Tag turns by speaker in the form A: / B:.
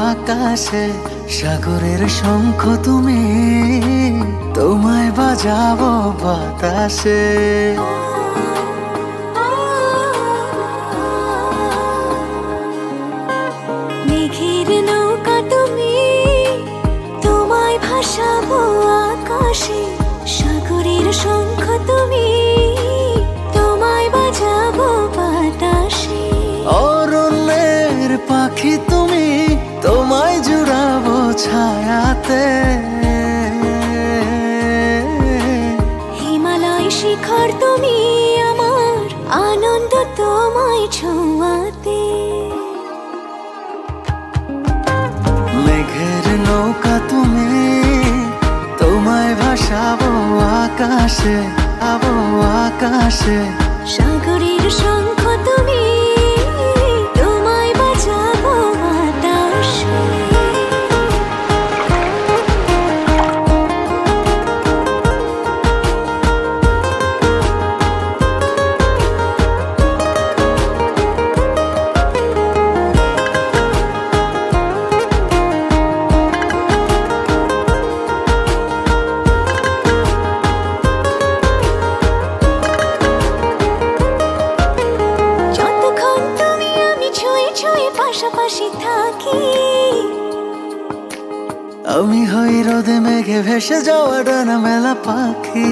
A: আকাশে, সাগরের শঙ্খ তুমি, তোমায় বাজাবো বাতাসে।
B: মেঘের নৌকা তুমি, তোমায় ভাসাবো আকাশে, সাগরের শঙ্খ তুমি, তোমায় বাজাবো বাতাসে।
A: অরণ্যের পাখি তুমি, তোমায় জুড়াবো ছায়াতে।
B: হিমালয় শিখর তুমি, আমার আনন্দ তোমায় ছোঁয়াতে।
A: মেঘের নৌকা তুমি, তোমায় ভাসাবো আকাশে, আকাশে।
B: সাগরের শঙ্খ তুমি, তোমায় বাজাবো বাতাসে। পাশাপাশি থাকি,
A: আমি হই রোদে মেঘে ভেসে যাওয়া ডানা মেলা পাখি।